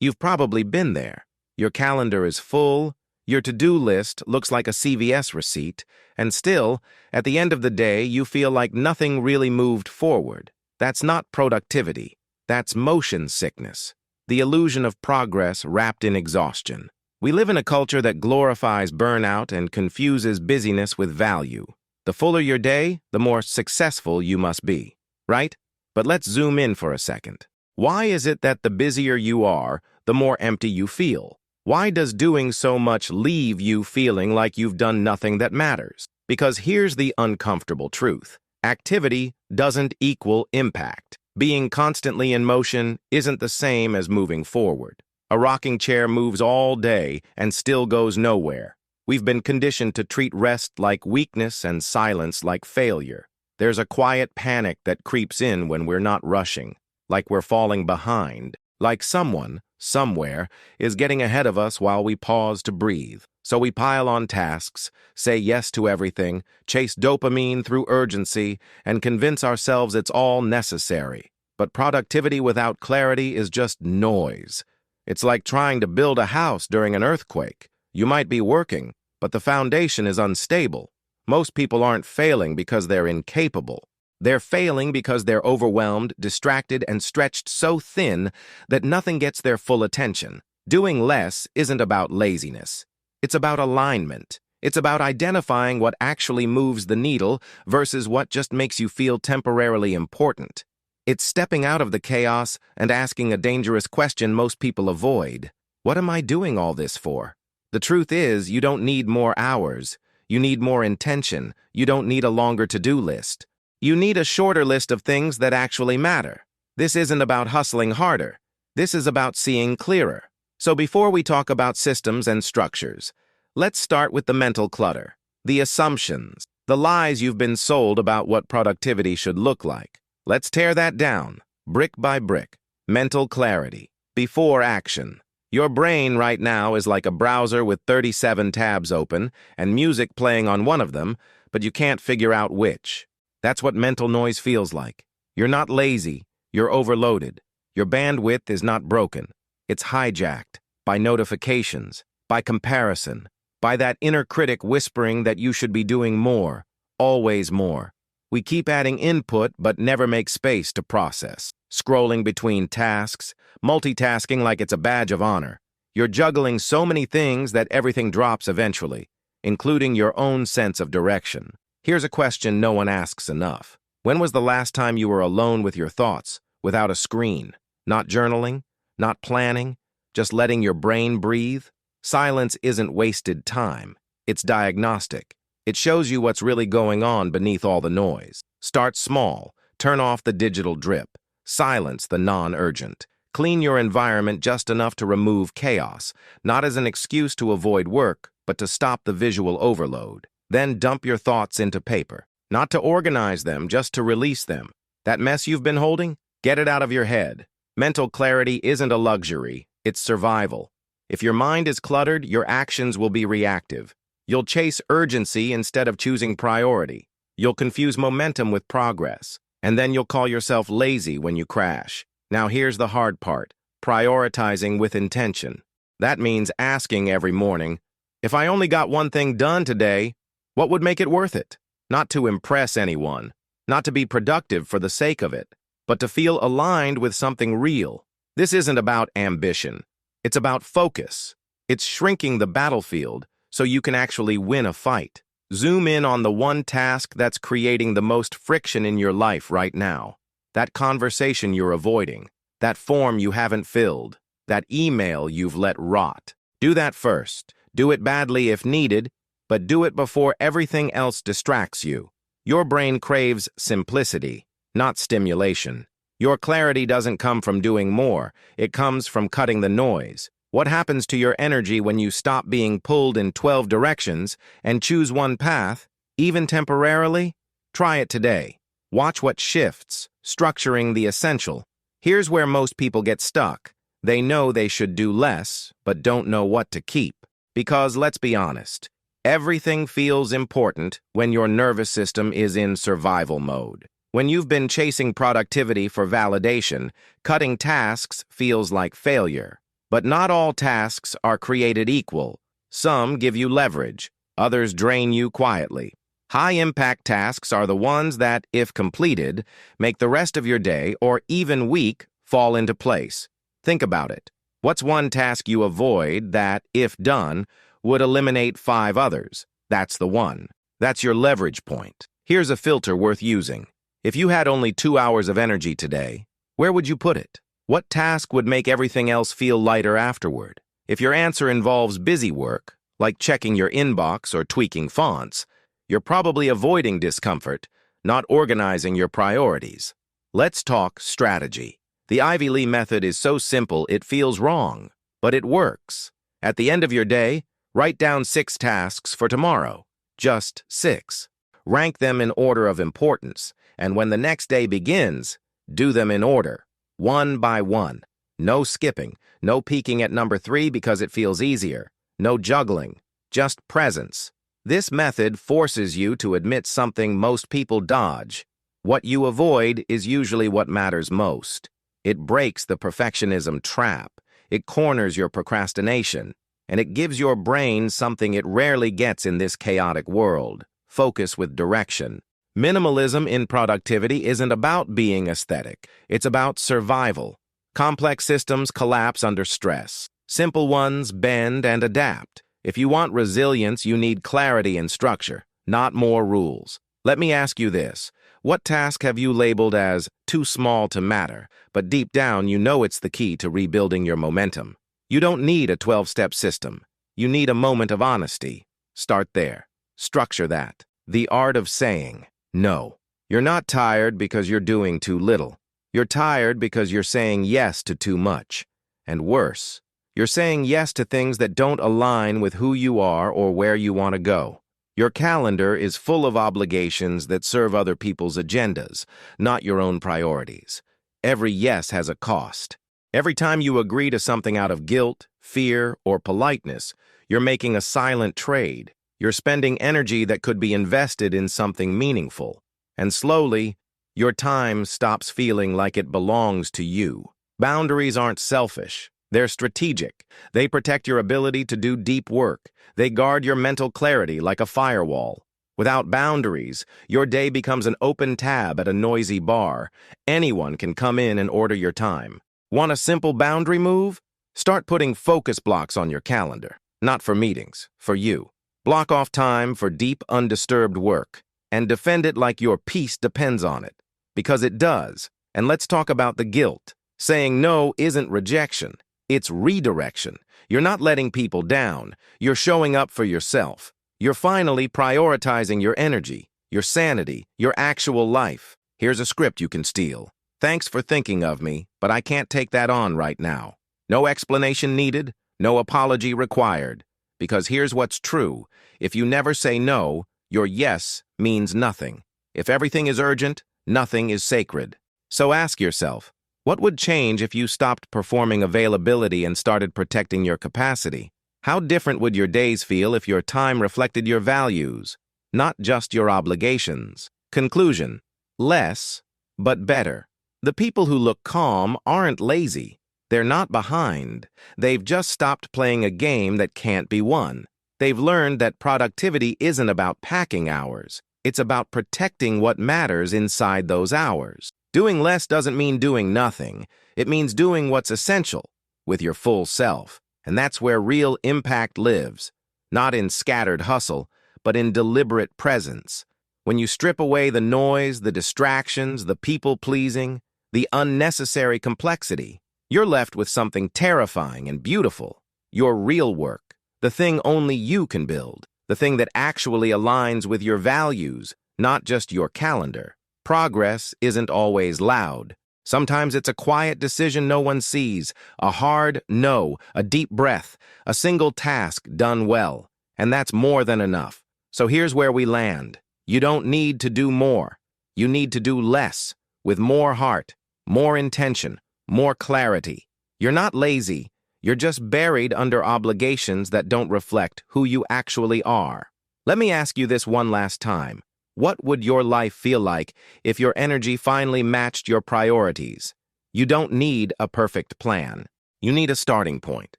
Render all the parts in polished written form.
You've probably been there. Your calendar is full, your to-do list looks like a CVS receipt, and still, at the end of the day, you feel like nothing really moved forward. That's not productivity. That's motion sickness, the illusion of progress wrapped in exhaustion. We live in a culture that glorifies burnout and confuses busyness with value. The fuller your day, the more successful you must be, right? But let's zoom in for a second. Why is it that the busier you are, the more empty you feel? Why does doing so much leave you feeling like you've done nothing that matters? Because here's the uncomfortable truth. Activity doesn't equal impact. Being constantly in motion isn't the same as moving forward. A rocking chair moves all day and still goes nowhere. We've been conditioned to treat rest like weakness and silence like failure. There's a quiet panic that creeps in when we're not rushing, like we're falling behind, like someone, somewhere, is getting ahead of us while we pause to breathe. So we pile on tasks, say yes to everything, chase dopamine through urgency, and convince ourselves it's all necessary. But productivity without clarity is just noise. It's like trying to build a house during an earthquake. You might be working, but the foundation is unstable. Most people aren't failing because they're incapable. They're failing because they're overwhelmed, distracted, and stretched so thin that nothing gets their full attention. Doing less isn't about laziness. It's about alignment. It's about identifying what actually moves the needle versus what just makes you feel temporarily important. It's stepping out of the chaos and asking a dangerous question most people avoid. What am I doing all this for? The truth is, you don't need more hours. You need more intention. You don't need a longer to-do list. You need a shorter list of things that actually matter. This isn't about hustling harder. This is about seeing clearer. So before we talk about systems and structures, let's start with the mental clutter, the assumptions, the lies you've been sold about what productivity should look like. Let's tear that down, brick by brick. Mental clarity, before action. Your brain right now is like a browser with 37 tabs open and music playing on one of them, but you can't figure out which. That's what mental noise feels like. You're not lazy, you're overloaded. Your bandwidth is not broken. It's hijacked by notifications, by comparison, by that inner critic whispering that you should be doing more, always more. We keep adding input but never make space to process. Scrolling between tasks, multitasking like it's a badge of honor. You're juggling so many things that everything drops eventually, including your own sense of direction. Here's a question no one asks enough. When was the last time you were alone with your thoughts, without a screen? Not journaling, not planning, just letting your brain breathe? Silence isn't wasted time. It's diagnostic. It shows you what's really going on beneath all the noise. Start small. Turn off the digital drip. Silence the non-urgent. Clean your environment just enough to remove chaos, not as an excuse to avoid work, but to stop the visual overload. Then dump your thoughts into paper. Not to organize them, just to release them. That mess you've been holding? Get it out of your head. Mental clarity isn't a luxury, it's survival. If your mind is cluttered, your actions will be reactive. You'll chase urgency instead of choosing priority. You'll confuse momentum with progress. And then you'll call yourself lazy when you crash. Now here's the hard part, prioritizing with intention. That means asking every morning, if I only got one thing done today, what would make it worth it? Not to impress anyone, not to be productive for the sake of it, but to feel aligned with something real. This isn't about ambition. It's about focus. It's shrinking the battlefield so you can actually win a fight. Zoom in on the one task that's creating the most friction in your life right now. That conversation you're avoiding, that form you haven't filled, that email you've let rot. Do that first. Do it badly if needed, but do it before everything else distracts you. Your brain craves simplicity, not stimulation. Your clarity doesn't come from doing more. It comes from cutting the noise. What happens to your energy when you stop being pulled in 12 directions and choose one path, even temporarily? Try it today. Watch what shifts, structuring the essential. Here's where most people get stuck. They know they should do less, but don't know what to keep. Because let's be honest, everything feels important when your nervous system is in survival mode. When you've been chasing productivity for validation, cutting tasks feels like failure. But not all tasks are created equal. Some give you leverage, others drain you quietly. High-impact tasks are the ones that, if completed, make the rest of your day or even week fall into place. Think about it. What's one task you avoid that, if done, would eliminate 5 others? That's the one. That's your leverage point. Here's a filter worth using. If you had only 2 hours of energy today, where would you put it? What task would make everything else feel lighter afterward? If your answer involves busy work, like checking your inbox or tweaking fonts, you're probably avoiding discomfort, not organizing your priorities. Let's talk strategy. The Ivy Lee method is so simple it feels wrong, but it works. At the end of your day, write down 6 tasks for tomorrow. Just 6. Rank them in order of importance, and when the next day begins, do them in order, one by one. No skipping, no peeking at number 3 because it feels easier, no juggling, just presence. This method forces you to admit something most people dodge. What you avoid is usually what matters most. It breaks the perfectionism trap, it corners your procrastination, and it gives your brain something it rarely gets in this chaotic world: focus with direction. Minimalism in productivity isn't about being aesthetic, it's about survival. Complex systems collapse under stress. Simple ones bend and adapt. If you want resilience, you need clarity and structure, not more rules. Let me ask you this. What task have you labeled as too small to matter, but deep down you know it's the key to rebuilding your momentum? You don't need a 12-step system. You need a moment of honesty. Start there. Structure that. The art of saying no. You're not tired because you're doing too little. You're tired because you're saying yes to too much. And worse, you're saying yes to things that don't align with who you are or where you want to go. Your calendar is full of obligations that serve other people's agendas, not your own priorities. Every yes has a cost. Every time you agree to something out of guilt, fear, or politeness, you're making a silent trade. You're spending energy that could be invested in something meaningful. And slowly, your time stops feeling like it belongs to you. Boundaries aren't selfish. They're strategic. They protect your ability to do deep work. They guard your mental clarity like a firewall. Without boundaries, your day becomes an open tab at a noisy bar. Anyone can come in and order your time. Want a simple boundary move? Start putting focus blocks on your calendar. Not for meetings, for you. Block off time for deep, undisturbed work. And defend it like your peace depends on it. Because it does. And let's talk about the guilt. Saying no isn't rejection. It's redirection. You're not letting people down. You're showing up for yourself. You're finally prioritizing your energy, your sanity, your actual life. Here's a script you can steal. Thanks for thinking of me, but I can't take that on right now. No explanation needed, no apology required. Because here's what's true. If you never say no, your yes means nothing. If everything is urgent, nothing is sacred. So ask yourself, what would change if you stopped performing availability and started protecting your capacity? How different would your days feel if your time reflected your values, not just your obligations? Conclusion: less, but better. The people who look calm aren't lazy. They're not behind. They've just stopped playing a game that can't be won. They've learned that productivity isn't about packing hours. It's about protecting what matters inside those hours. Doing less doesn't mean doing nothing. It means doing what's essential with your full self. And that's where real impact lives. Not in scattered hustle, but in deliberate presence. When you strip away the noise, the distractions, the people-pleasing, the unnecessary complexity, you're left with something terrifying and beautiful. Your real work. The thing only you can build. The thing that actually aligns with your values, not just your calendar. Progress isn't always loud. Sometimes it's a quiet decision no one sees, a hard no, a deep breath, a single task done well. And that's more than enough. So here's where we land. You don't need to do more. You need to do less, with more heart, more intention, more clarity. You're not lazy. You're just buried under obligations that don't reflect who you actually are. Let me ask you this one last time. What would your life feel like if your energy finally matched your priorities? You don't need a perfect plan. You need a starting point.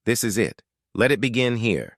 This is it. Let it begin here.